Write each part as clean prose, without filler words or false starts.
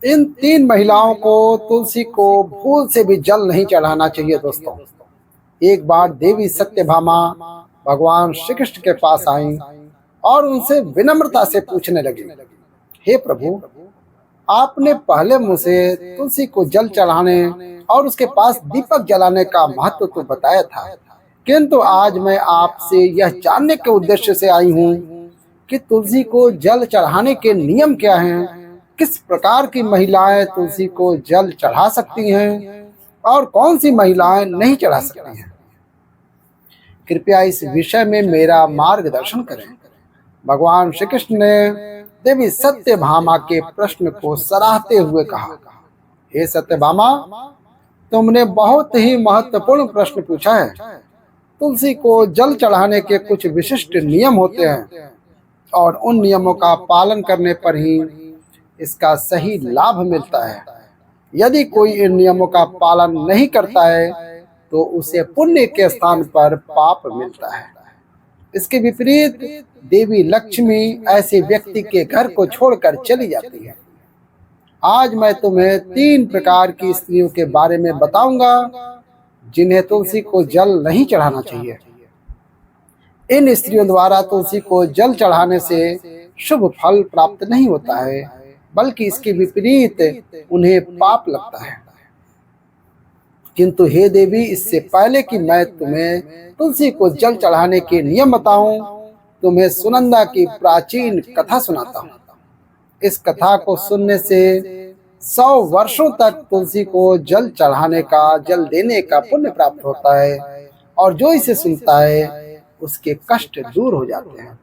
इन तीन महिलाओं को तुलसी को भूल से भी जल नहीं चढ़ाना चाहिए दोस्तों। एक बार देवी सत्यभामा भगवान श्री कृष्ण के पास आई और उनसे विनम्रता से पूछने लगी, हे प्रभु, आपने पहले मुझे तुलसी को जल चढ़ाने और उसके पास दीपक जलाने का महत्व तो बताया था, किंतु आज मैं आपसे यह जानने के उद्देश्य से आई हूँ कि तुलसी को जल चढ़ाने के नियम क्या हैं, किस प्रकार की महिलाएं तुलसी को जल चढ़ा सकती हैं और कौन सी महिलाएं नहीं चढ़ा सकती हैं। कृपया इस विषय में मेरा मार्गदर्शन करें। भगवान श्री कृष्ण ने देवी सत्यभामा के प्रश्न को सराहते हुए कहा, हे सत्यभामा, तुमने बहुत ही महत्वपूर्ण प्रश्न पूछा है। तुलसी को जल चढ़ाने के कुछ विशिष्ट नियम होते हैं और उन नियमों का पालन करने पर ही इसका सही लाभ मिलता है। यदि कोई इन नियमों का पालन नहीं करता है तो उसे पुण्य के स्थान पर पाप मिलता है। इसके विपरीत देवी लक्ष्मी ऐसे व्यक्ति के घर को छोड़कर चली जाती है। आज मैं तुम्हें तीन प्रकार की स्त्रियों के बारे में बताऊंगा जिन्हें तुलसी को जल नहीं चढ़ाना चाहिए। इन स्त्रियों द्वारा तुलसी को जल चढ़ाने से शुभ फल प्राप्त नहीं होता है, बल्कि इसके विपरीत उन्हें पाप लगता है। किंतु हे देवी, इससे पहले कि मैं तुम्हें तुलसी को जल चढ़ाने के नियम बताऊं, तुम्हें सुनंदा की प्राचीन कथा सुनाता हूँ। इस कथा को सुनने से 100 वर्षों तक तुलसी को जल चढ़ाने का, जल देने का पुण्य प्राप्त होता है और जो इसे सुनता है उसके कष्ट दूर हो जाते हैं।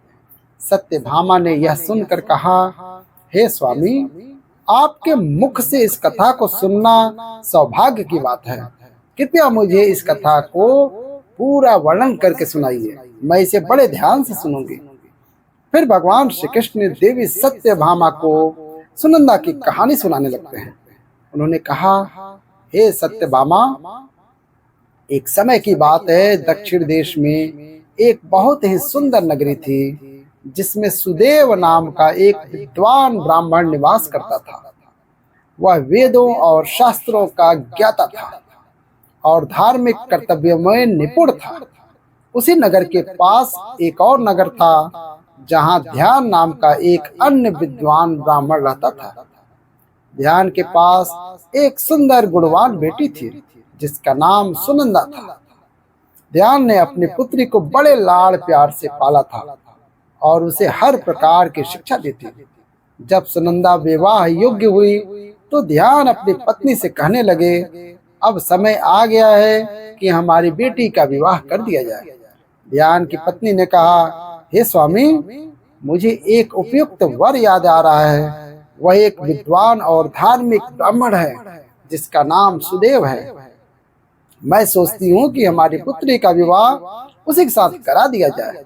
सत्यभामा ने यह सुनकर कहा, हे स्वामी, आपके मुख से इस कथा को सुनना सौभाग्य की बात है। कृपया मुझे इस कथा को पूरा वर्णन करके सुनाइए, मैं इसे बड़े ध्यान से सुनूंगी। फिर भगवान श्री कृष्ण ने देवी सत्यभामा को सुनंदा की कहानी सुनाने लगते हैं। उन्होंने कहा, हे सत्यभामा, एक समय की बात है, दक्षिण देश में एक बहुत ही सुंदर नगरी थी जिसमें सुदेव नाम का एक विद्वान ब्राह्मण निवास करता था। वह वेदों और शास्त्रों का ज्ञाता था और धार्मिक कर्तव्यों में निपुण था। उसी नगर के पास एक और नगर था जहां ध्यान नाम का एक अन्य विद्वान ब्राह्मण रहता था। ध्यान के पास एक सुंदर गुणवान बेटी थी जिसका नाम सुनंदा था। ध्यान ने अपनी पुत्री को बड़े लाड़ प्यार से पाला था और उसे हर प्रकार की शिक्षा दी थी। जब सुनंदा विवाह योग्य हुई तो ध्यान अपनी पत्नी से कहने लगे, अब समय आ गया है कि हमारी बेटी का विवाह कर दिया जाए। ध्यान की पत्नी ने कहा, हे स्वामी, मुझे एक उपयुक्त वर याद आ रहा है। वह एक विद्वान और धार्मिक ब्राह्मण है जिसका नाम सुदेव है। मैं सोचती हूँ कि हमारी पुत्री का विवाह उसी के साथ करा दिया जाए।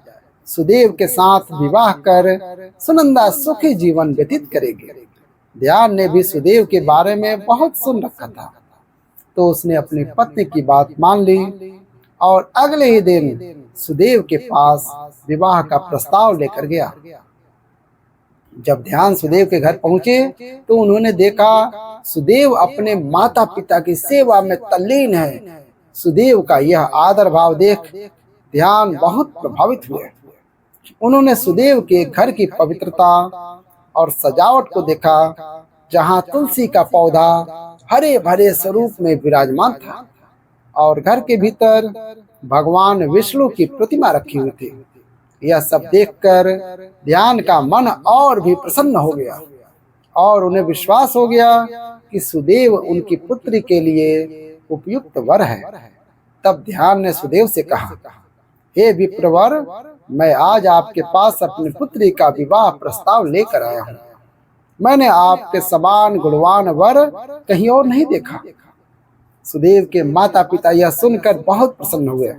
सुदेव के साथ विवाह कर सुनंदा सुखी जीवन व्यतीत करेगी। ध्यान ने भी सुदेव के बारे में बहुत सुन रखा था, तो उसने अपनी पत्नी की बात मान ली और अगले ही दिन सुदेव के पास विवाह का प्रस्ताव लेकर गया। जब ध्यान सुदेव के घर पहुंचे तो उन्होंने देखा सुदेव अपने माता पिता की सेवा में तल्लीन है। सुदेव का यह आदर भाव देख ध्यान बहुत प्रभावित हुए। उन्होंने सुदेव के घर की पवित्रता और सजावट को देखा, जहां तुलसी का पौधा हरे भरे स्वरूप में विराजमान था और घर के भीतर भगवान विष्णु की प्रतिमा रखी हुई थी। यह सब देखकर ध्यान का मन और भी प्रसन्न हो गया और उन्हें विश्वास हो गया कि सुदेव उनकी पुत्री के लिए उपयुक्त वर है। तब ध्यान ने सुदेव से कहा, हे विप्रवर, मैं आज आपके पास अपनी पुत्री का विवाह प्रस्ताव लेकर आया हूँ। मैंने आपके समान गुणवान वर कहीं और नहीं देखा। सुदेव के माता पिता यह सुनकर बहुत प्रसन्न हुए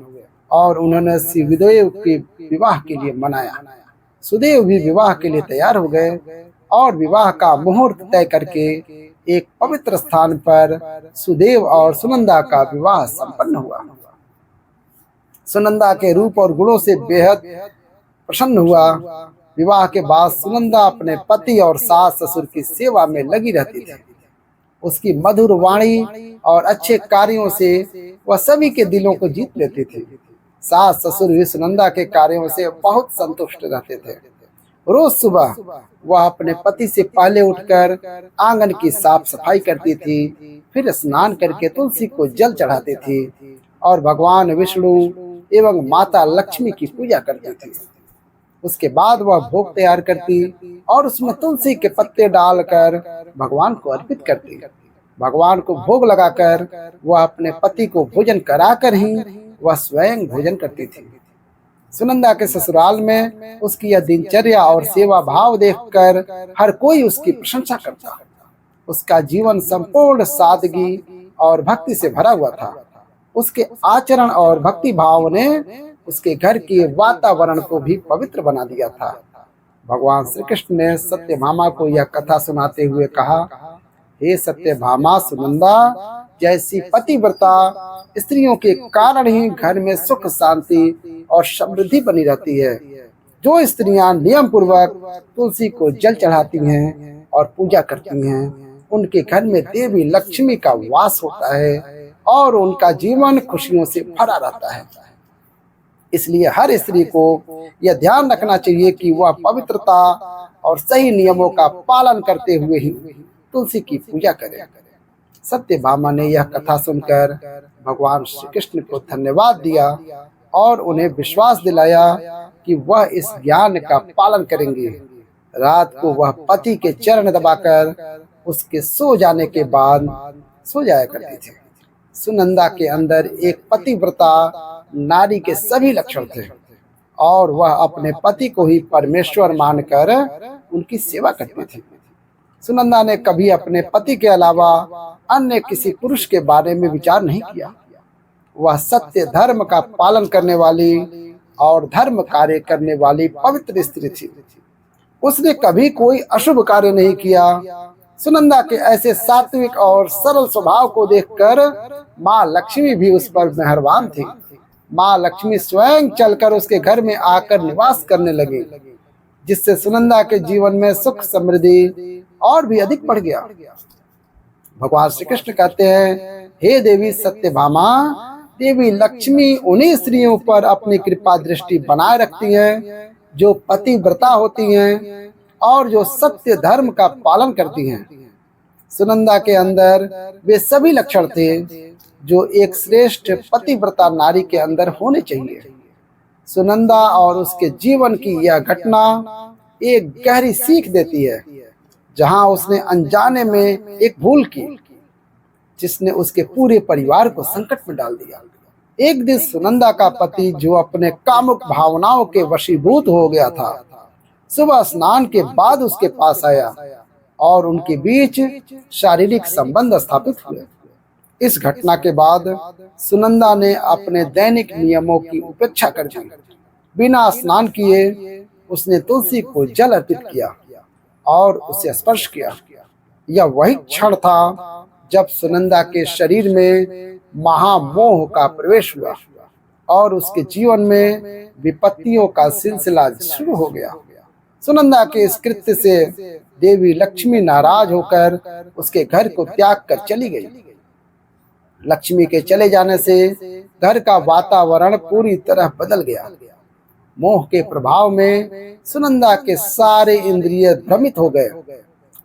और उन्होंने सुदेव के विवाह के लिए मनाया। सुदेव भी विवाह के लिए तैयार हो गए और विवाह का मुहूर्त तय करके एक पवित्र स्थान पर सुदेव और सुनंदा का विवाह संपन्न हुआ। सुनंदा के रूप और गुणों से बेहद प्रसन्न हुआ। विवाह के बाद सुनंदा अपने पति और सास ससुर की सेवा में लगी रहती थी। उसकी मधुर वाणी और अच्छे कार्यों से वह सभी के दिलों को जीत लेती थी। सास ससुर भी सुनंदा के कार्यों से बहुत संतुष्ट रहते थे। रोज सुबह वह अपने पति से पहले उठकर आंगन की साफ सफाई करती थी, फिर स्नान करके तुलसी को जल चढ़ाती थी और भगवान विष्णु एवं माता लक्ष्मी की पूजा करती थी। उसके बाद वह भोग तैयार करती और उसमें तुलसी के पत्ते डालकर भगवान को अर्पित करती। भगवान को भोग लगाकर वह अपने पति को भोजन कराकर ही वह स्वयं भोजन करती थी। सुनंदा के ससुराल में उसकी यह दिनचर्या और सेवा भाव देखकर हर कोई उसकी प्रशंसा करता। उसका जीवन संपूर्ण सादगी और भक्ति से भरा हुआ था। उसके आचरण और भक्ति भाव ने उसके घर के वातावरण को भी पवित्र बना दिया था। भगवान श्री कृष्ण ने सत्यभामा को यह कथा सुनाते हुए कहा, हे सत्यभामा, सुनंदा जैसी पतिव्रता स्त्रियों के कारण ही घर में सुख शांति और समृद्धि बनी रहती है। जो स्त्रियां नियम पूर्वक तुलसी को जल चढ़ाती हैं और पूजा करती हैं, उनके घर में देवी लक्ष्मी का वास होता है और उनका जीवन खुशियों से भरा रहता है। इसलिए हर स्त्री को यह ध्यान रखना चाहिए कि वह पवित्रता और सही नियमों का पालन करते हुए ही तुलसी की पूजा करे। सत्यभामा ने यह कथा सुनकर भगवान श्री कृष्ण को धन्यवाद दिया और उन्हें विश्वास दिलाया कि वह इस ज्ञान का पालन करेंगे। रात को वह पति के चरण दबाकर उसके सो जाने के बाद सो जाया करती थी। सुनंदा के अंदर एक पतिव्रता नारी के सभी लक्षण थे और वह अपने पति को ही परमेश्वर मानकर उनकी सेवा करती थी। सुनंदा ने कभी अपने पति के अलावा अन्य किसी पुरुष के बारे में विचार नहीं किया। वह सत्य धर्म का पालन करने वाली और धर्म कार्य करने वाली पवित्र स्त्री थी। उसने कभी कोई अशुभ कार्य नहीं किया। सुनंदा के ऐसे सात्विक और सरल स्वभाव को देखकर माँ लक्ष्मी भी उस पर मेहरबान थी। माँ लक्ष्मी स्वयं चलकर उसके घर में आकर निवास करने लगी, जिससे सुनंदा के जीवन में सुख समृद्धि और भी अधिक बढ़ गया। भगवान श्री कृष्ण कहते हैं, हे देवी सत्यभामा, देवी लक्ष्मी उन्हीं स्त्रियों पर अपनी कृपा दृष्टि बनाए रखती हैं जो पतिव्रता होती हैं और जो सत्य धर्म का पालन करती हैं। सुनंदा के अंदर वे सभी लक्षण थे जो एक श्रेष्ठ पतिव्रता नारी के अंदर होने चाहिए। सुनंदा और उसके जीवन की यह घटना एक गहरी सीख देती है, जहां उसने अनजाने में एक भूल की जिसने उसके पूरे परिवार को संकट में डाल दिया। एक दिन सुनंदा का पति, जो अपने कामुक भावनाओं के वशीभूत हो गया था, सुबह स्नान के बाद उसके पास आया और उनके बीच शारीरिक संबंध स्थापित हुए। इस घटना के बाद सुनंदा ने अपने दैनिक नियमों की उपेक्षा कर दी। बिना स्नान किए उसने तुलसी को जल अर्पित किया और उसे स्पर्श किया। यह वही क्षण था जब सुनंदा के शरीर में महामोह का प्रवेश हुआ और उसके जीवन में विपत्तियों का सिलसिला शुरू हो गया। सुनंदा के इस कृत्य से देवी लक्ष्मी नाराज होकर उसके घर को त्याग कर चली गई। लक्ष्मी के चले जाने से घर का वातावरण पूरी तरह बदल गया। मोह के प्रभाव में सुनंदा के सारे इंद्रिय भ्रमित हो गए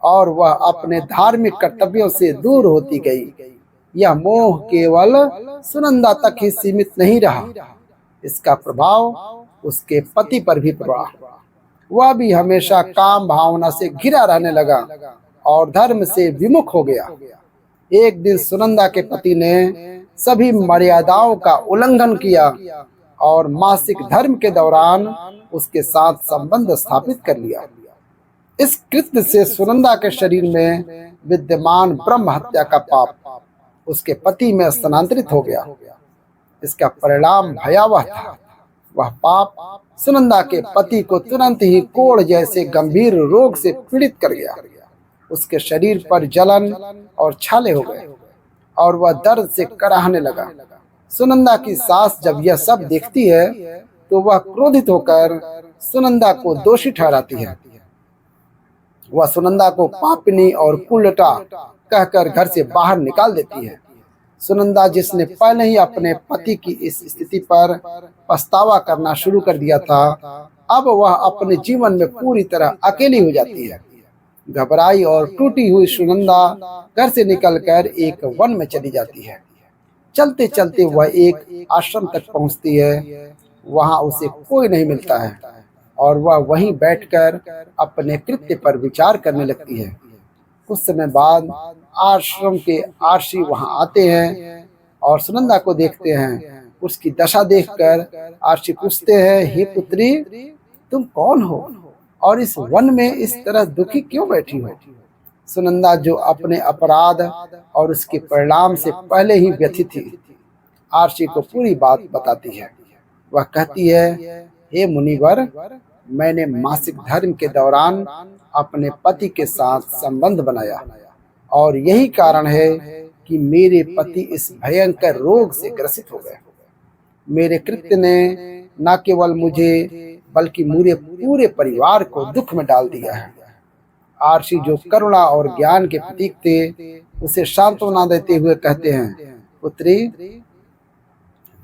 और वह अपने धार्मिक कर्तव्यों से दूर होती गई। यह मोह केवल सुनंदा तक ही सीमित नहीं रहा, इसका प्रभाव उसके पति पर भी पड़ा। वह भी हमेशा काम भावना से घिरा रहने लगा और धर्म से विमुख हो गया। एक दिन सुनंदा के पति ने सभी मर्यादाओं का उल्लंघन किया और मासिक धर्म के दौरान उसके साथ संबंध स्थापित कर लिया। इस कृत्य से सुनंदा के शरीर में विद्यमान ब्रह्म हत्या का पाप उसके पति में स्थानांतरित हो गया। इसका परिणाम भयावह था। वह पाप सुनंदा के पति को तुरंत ही कोढ़ जैसे गंभीर रोग से पीड़ित कर गया। उसके शरीर पर जलन और छाले हो गए और वह दर्द से कराहने लगा। सुनंदा की सास जब यह सब देखती है तो वह क्रोधित होकर सुनंदा को दोषी ठहराती है वह सुनंदा को पापिनी और कुलटा कहकर घर से बाहर निकाल देती है। सुनंदा, जिसने पहले ही अपने पति की इस स्थिति पर पछतावा करना शुरू कर दिया था, अब वह अपने जीवन में पूरी तरह अकेली हो जाती है। घबराई और टूटी हुई सुनंदा घर से निकलकर एक वन में चली जाती है। चलते चलते वह एक आश्रम तक पहुंचती है। वहां उसे कोई नहीं मिलता है और वह वहीं बैठकर अपने कृत्य पर विचार करने लगती है। कुछ समय बाद आश्रम के आरसी वहां आते हैं और सुनंदा को देखते हैं। उसकी दशा देखकर आरसी पूछते हैं, हे पुत्री, तुम कौन हो और इस वन में इस तरह दुखी क्यों बैठी हो? सुनंदा, जो अपने अपराध और उसके परिणाम से पहले ही व्यथित थी, आरसी को पूरी बात बताती है। वह कहती है, हे मुनिवर, मैंने मासिक धर्म के दौरान अपने पति के साथ संबंध बनाया और यही कारण है कि मेरे पति इस भयंकर रोग से ग्रसित हो गए। मेरे कृत्य ने न केवल मुझे बल्कि मेरे पूरे परिवार को दुख में डाल दिया है। आरसी, जो करुणा और ज्ञान के प्रतीक थे, उसे सांत्वना देते हुए कहते हैं, पुत्री,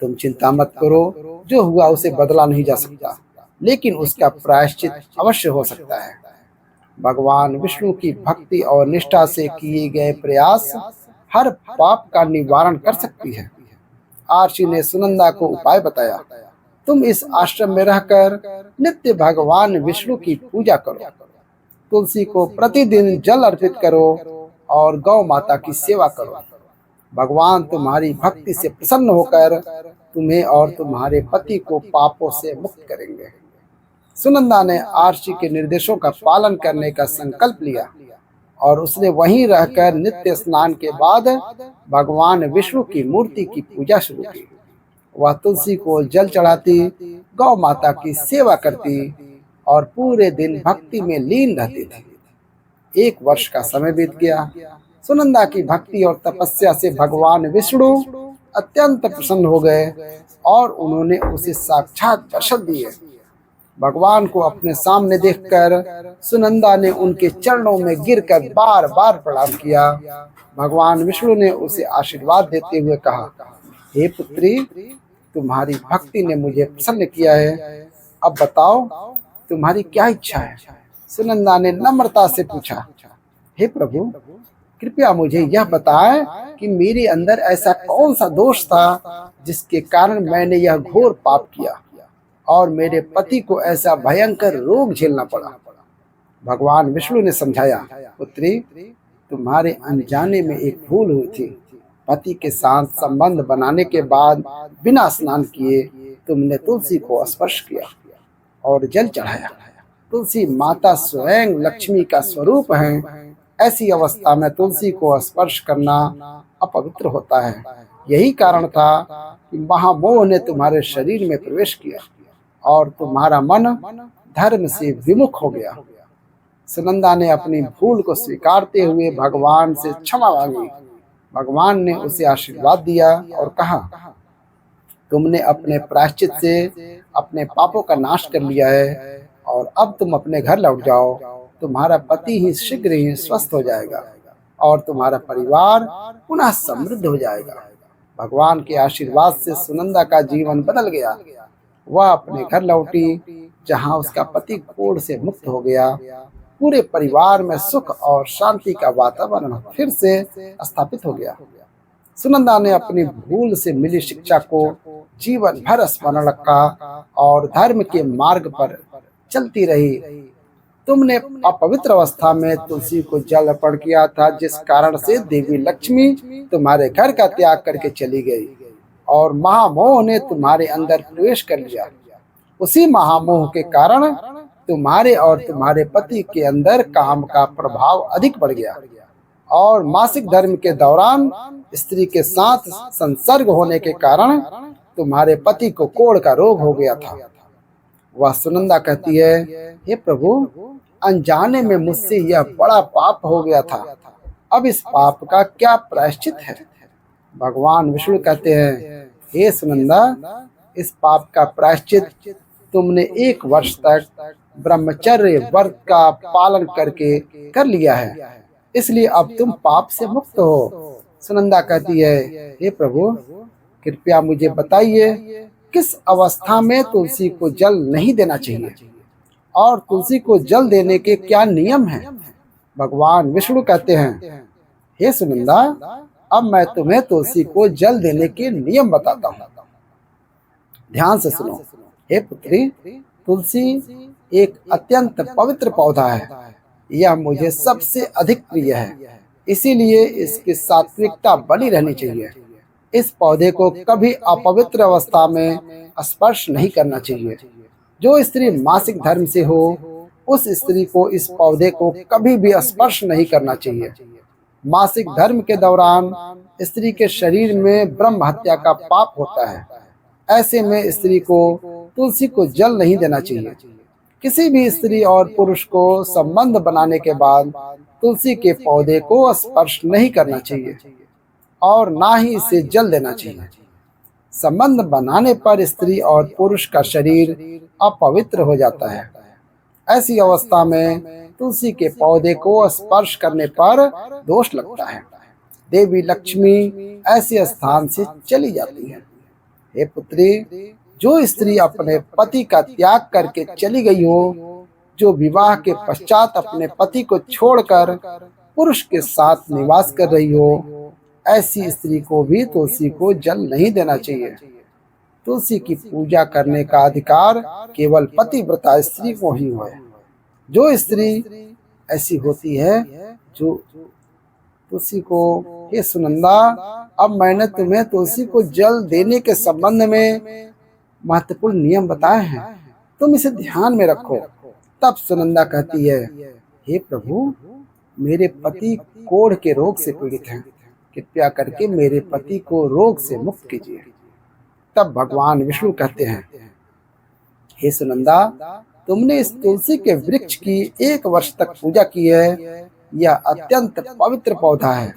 तुम चिंता मत करो। जो हुआ उसे बदला नहीं जा सकता, लेकिन उसका प्रायश्चित अवश्य हो सकता है। भगवान विष्णु की भक्ति और निष्ठा से किए गए प्रयास हर पाप का निवारण कर सकती है। आरसी ने सुनंदा को उपाय बताया। तुम इस आश्रम में रहकर नित्य भगवान विष्णु की पूजा करो, तुलसी को प्रतिदिन जल अर्पित करो और गौ माता की सेवा करो। भगवान तुम्हारी भक्ति से प्रसन्न होकर तुम्हें और तुम्हारे पति को पापों से मुक्त करेंगे। सुनंदा ने आरसी के निर्देशों का पालन करने का संकल्प लिया और उसने वहीं रहकर नित्य स्नान के बाद भगवान विष्णु की मूर्ति की पूजा शुरू की। वह तुलसी को जल चढ़ाती, गौ माता की सेवा करती और पूरे दिन भक्ति में लीन रहती थी। 1 वर्ष का समय बीत गया। सुनंदा की भक्ति और तपस्या से भगवान विष्णु अत्यंत प्रसन्न हो गए और उन्होंने उसे साक्षात दर्शन दिए। भगवान को अपने सामने देखकर सुनंदा ने उनके चरणों में गिरकर बार बार प्रणाम किया। भगवान विष्णु ने उसे आशीर्वाद देते हुए कहा, हे पुत्री, तुम्हारी भक्ति ने मुझे प्रसन्न किया है। अब बताओ, तुम्हारी क्या इच्छा है? सुनंदा ने नम्रता से पूछा, हे प्रभु, कृपया मुझे यह बताएं कि मेरे अंदर ऐसा कौन सा दोष था जिसके कारण मैंने यह घोर पाप किया और मेरे पति को ऐसा भयंकर रोग झेलना पड़ा। भगवान विष्णु ने समझाया, पुत्री, तुम्हारे अनजाने में एक भूल हुई थी। पति के साथ संबंध बनाने के बाद बिना स्नान किए तुमने तुलसी को स्पर्श किया और जल चढ़ाया। तुलसी माता स्वयं लक्ष्मी का स्वरूप है। ऐसी अवस्था में तुलसी को स्पर्श करना अपवित्र होता है। यही कारण था कि महामोह ने तुम्हारे शरीर में प्रवेश किया और तुम्हारा मन धर्म से विमुख हो गया। सुनंदा ने अपनी भूल को स्वीकारते हुए भगवान से क्षमा मांगी। भगवान ने उसे आशीर्वाद दिया और कहा, तुमने अपने प्रायश्चित से अपने पापों का नाश कर लिया है और अब तुम अपने घर लौट जाओ। तुम्हारा पति ही शीघ्र ही स्वस्थ हो जाएगा और तुम्हारा परिवार पुनः समृद्ध हो जाएगा। भगवान के आशीर्वाद से सुनंदा का जीवन बदल गया। वह अपने घर लौटी, जहां उसका पति कोढ़ से मुक्त हो गया। पूरे परिवार में सुख और शांति का वातावरण फिर से स्थापित हो गया। सुनंदा ने अपनी भूल से मिली शिक्षा को जीवन भर स्मरण रखा और धर्म के मार्ग पर चलती रही। तुमने अपवित्र अवस्था में तुलसी को जल अर्पण किया था, जिस कारण से देवी लक्ष्मी तुम्हारे घर का त्याग करके चली गई और महामोह ने तुम्हारे अंदर प्रवेश कर लिया। उसी महामोह के कारण तुम्हारे और तुम्हारे पति के अंदर काम का प्रभाव अधिक बढ़ गया और मासिक धर्म के दौरान स्त्री के साथ संसर्ग होने के कारण तुम्हारे पति को कोढ़ का रोग हो गया था। वह सुनंदा कहती है, हे प्रभु, अनजाने में मुझसे यह बड़ा पाप हो गया था। अब इस पाप का क्या प्रायश्चित है? भगवान विष्णु कहते हैं, हे सुनंदा, इस पाप का प्रायश्चित तुमने 1 वर्ष तक ब्रह्मचर्य व्रत का पालन करके कर लिया है, इसलिए अब तुम पाप से मुक्त हो। सुनंदा कहती है, हे प्रभु, कृपया मुझे बताइए किस अवस्था में तुलसी को जल नहीं देना चाहिए और तुलसी को जल देने के क्या नियम हैं। भगवान विष्णु कहते हैं, हे सुनंदा, अब मैं तुम्हें तुलसी को जल देने के नियम बताता हूँ। ध्यान से सुनो। हे पुत्री, तुलसी एक अत्यंत पवित्र पौधा है। यह मुझे सबसे अधिक प्रिय है, इसीलिए इसकी सात्विकता बनी रहनी चाहिए। इस पौधे को कभी अपवित्र अवस्था में स्पर्श नहीं करना चाहिए। जो स्त्री मासिक धर्म से हो, उस स्त्री को इस पौधे को कभी भी स्पर्श नहीं करना चाहिए। मासिक धर्म के दौरान स्त्री के शरीर में ब्रह्म हत्या का पाप होता है। ऐसे में स्त्री को तुलसी को जल नहीं देना चाहिए। किसी भी स्त्री और पुरुष को संबंध बनाने के बाद तुलसी के पौधे को स्पर्श नहीं करना चाहिए और ना ही इसे जल देना चाहिए। संबंध बनाने पर स्त्री और पुरुष का शरीर अपवित्र हो जाता है। ऐसी अवस्था में तुलसी के पौधे को स्पर्श करने पर दोष लगता है। देवी लक्ष्मी ऐसे स्थान से चली जाती है। हे पुत्री, जो स्त्री अपने पति का त्याग करके चली गई हो, जो विवाह के पश्चात अपने पति को छोड़कर पुरुष के साथ निवास कर रही हो, ऐसी स्त्री को भी तुलसी को जल नहीं देना चाहिए। तुलसी की पूजा करने का अधिकार केवल पतिव्रता स्त्री को ही है। जो स्त्री ऐसी होती है जो तुलसी को, हे सुनंदा, अब मैंने तुम्हें तुलसी को जल देने के संबंध में महत्वपूर्ण नियम बताए हैं, तुम इसे ध्यान में रखो। तब सुनंदा कहती है, हे प्रभु, मेरे पति कोढ़ के रोग से पीड़ित हैं, कृपया करके मेरे पति को रोग से मुक्त कीजिए। तब भगवान विष्णु कहते हैं, हे सुनंदा, तुमने इस तुलसी के वृक्ष की 1 वर्ष तक पूजा की है। यह अत्यंत पवित्र पौधा है।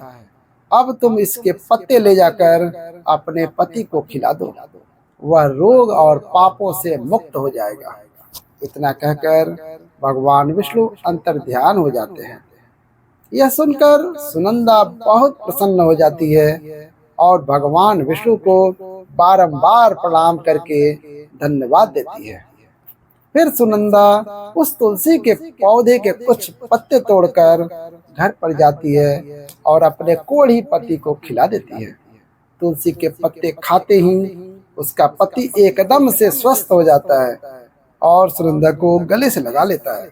अब तुम इसके पत्ते ले जाकर अपने पति को खिला दो, वह रोग और पापों से मुक्त हो जाएगा। इतना कहकर भगवान विष्णु अंतर ध्यान हो जाते हैं। यह सुनकर सुनंदा बहुत प्रसन्न हो जाती है और भगवान विष्णु को बारंबार प्रणाम करके धन्यवाद देती है। फिर सुनंदा उस तुलसी के पौधे के कुछ पत्ते तोड़कर घर पर जाती है और अपने कोढ़ी पति को खिला देती है। तुलसी के पत्ते खाते ही उसका पति एकदम से स्वस्थ हो जाता है और सुनंदा को गले से लगा लेता है।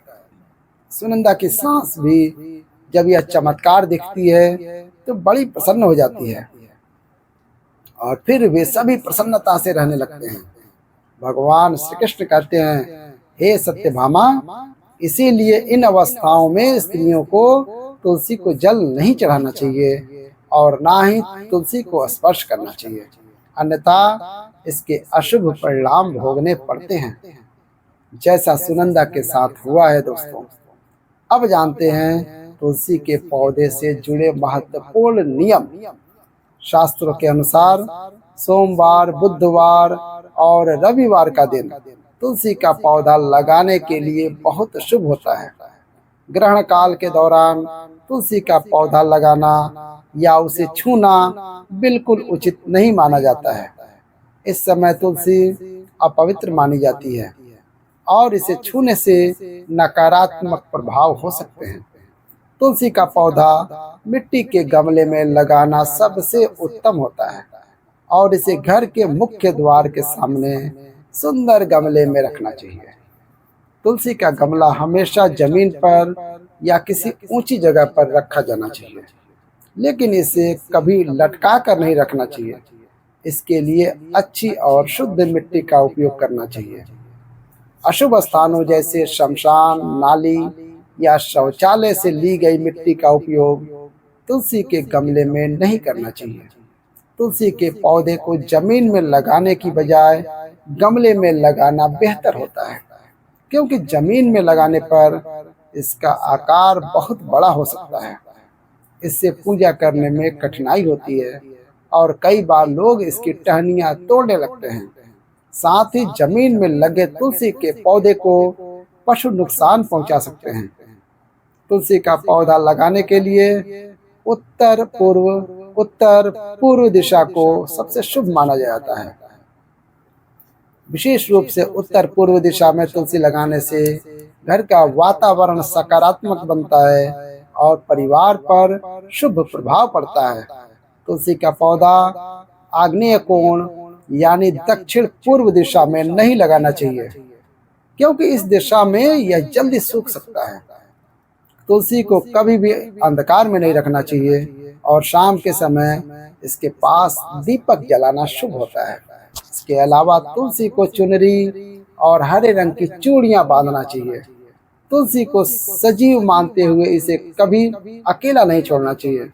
सुनंदा की सांस भी जब यह चमत्कार दिखती है तो बड़ी प्रसन्न हो जाती है और फिर वे सभी प्रसन्नता से रहने लगते हैं। भगवान श्री कृष्ण कहते हैं, हे सत्यभामा, इसीलिए इन अवस्थाओं में स्त्रियों को तुलसी को जल नहीं चढ़ाना चाहिए और ना ही तुलसी को स्पर्श करना चाहिए, अन्यथा इसके अशुभ परिणाम भोगने पड़ते हैं, जैसा सुनंदा के साथ हुआ है। दोस्तों, अब जानते हैं तुलसी के पौधे से जुड़े महत्वपूर्ण नियम। शास्त्रों के अनुसार सोमवार, बुधवार और रविवार का दिन तुलसी का पौधा लगाने के लिए बहुत शुभ होता है। ग्रहण काल के दौरान तुलसी का पौधा लगाना या उसे छूना बिल्कुल उचित नहीं माना जाता है। इस समय तुलसी अपवित्र मानी जाती है और इसे छूने से नकारात्मक प्रभाव हो सकते हैं। तुलसी का पौधा मिट्टी के गमले में लगाना सबसे उत्तम होता है और इसे घर के मुख्य द्वार के सामने सुंदर गमले में रखना चाहिए। तुलसी का गमला हमेशा जमीन पर या किसी ऊंची जगह पर रखा जाना चाहिए, लेकिन इसे कभी लटका कर नहीं रखना चाहिए। इसके लिए अच्छी और शुद्ध मिट्टी का उपयोग करना चाहिए। अशुभ स्थानों जैसे शमशान, नाली या शौचालय से ली गई मिट्टी का उपयोग तुलसी के गमले में नहीं करना चाहिए। तुलसी के पौधे को जमीन में लगाने की बजाय गमले में लगाना बेहतर होता है, क्योंकि जमीन में लगाने पर इसका आकार बहुत बड़ा हो सकता है। इससे पूजा करने में कठिनाई होती है और कई बार लोग इसकी टहनियाँ तोड़ने लगते हैं। साथ ही जमीन में लगे तुलसी के पौधे को पशु नुकसान पहुंचा सकते हैं। तुलसी का पौधा लगाने के लिए उत्तर पूर्व दिशा को सबसे शुभ माना जाता है। विशेष रूप से उत्तर पूर्व दिशा में तुलसी लगाने से घर का वातावरण सकारात्मक बनता है और परिवार पर शुभ प्रभाव पड़ता है। तुलसी का पौधा आग्नेय कोण यानी दक्षिण पूर्व दिशा में नहीं लगाना चाहिए, क्योंकि इस दिशा में यह जल्दी सूख सकता है। तुलसी को कभी भी अंधकार में नहीं रखना चाहिए और शाम के समय इसके पास दीपक जलाना शुभ होता है। इसके अलावा तुलसी को चुनरी और हरे रंग की चूड़ियां बांधना चाहिए। तुलसी को सजीव मानते हुए इसे कभी अकेला नहीं छोड़ना चाहिए।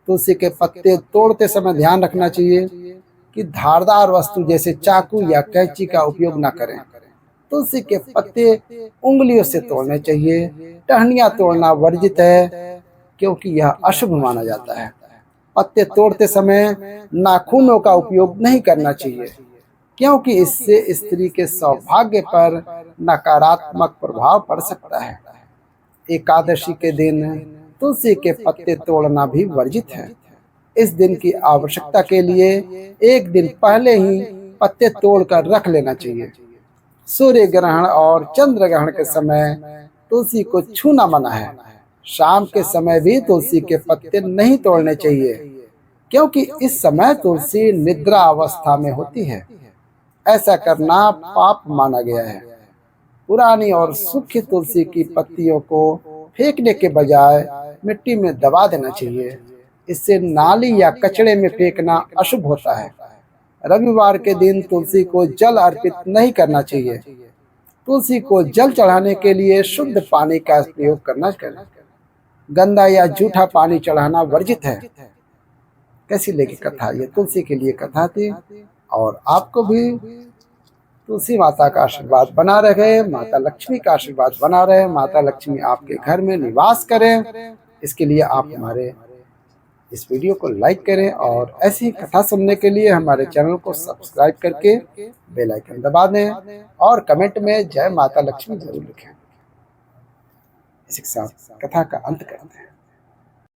तुलसी के पत्ते तोड़ते समय ध्यान रखना चाहिए कि धारदार वस्तु जैसे चाकू या कैंची का उपयोग न करें। तुलसी के पत्ते उंगलियों से तोड़ने चाहिए। टहनियां तोड़ना वर्जित है, क्योंकि यह अशुभ माना जाता है। पत्ते तोड़ते समय नाखूनों का उपयोग नहीं करना चाहिए, क्योंकि इससे स्त्री के सौभाग्य पर नकारात्मक प्रभाव पड़ सकता है। एकादशी के दिन तुलसी के पत्ते तोड़ना भी वर्जित है। इस दिन की आवश्यकता के लिए एक दिन पहले ही पत्ते तोड़कर रख लेना चाहिए। सूर्य ग्रहण और चंद्र ग्रहण के समय तुलसी को छूना मना है। शाम के समय भी तुलसी के पत्ते नहीं तोड़ने चाहिए, क्योंकि इस समय तुलसी निद्रा अवस्था में होती है। ऐसा करना पाप माना गया है। पुरानी और सूखी तुलसी की पत्तियों को फेंकने के बजाय मिट्टी में दबा देना चाहिए। इससे नाली या कचड़े में फेंकना अशुभ होता है। रविवार के दिन तुलसी को जल अर्पित नहीं करना चाहिए। तुलसी को जल चढ़ाने के लिए शुद्ध पानी का प्रयोग करना चाहिए। गंदा या जूठा पानी चढ़ाना वर्जित है। कैसी लगी कथा? ये तुलसी के लिए कथा थी, और आपको भी तुलसी माता का आशीर्वाद बना रहे, माता लक्ष्मी का आशीर्वाद बना रहे, माता लक्ष्मी आपके घर में निवास करें। इसके लिए आप हमारे इस वीडियो को लाइक करें, और ऐसी कथा सुनने के लिए हमारे चैनल को सब्सक्राइब करके बेल आइकन दबा दें, और कमेंट में जय माता लक्ष्मी जरूर लिखें। इसी के साथ कथा का अंत करते हैं।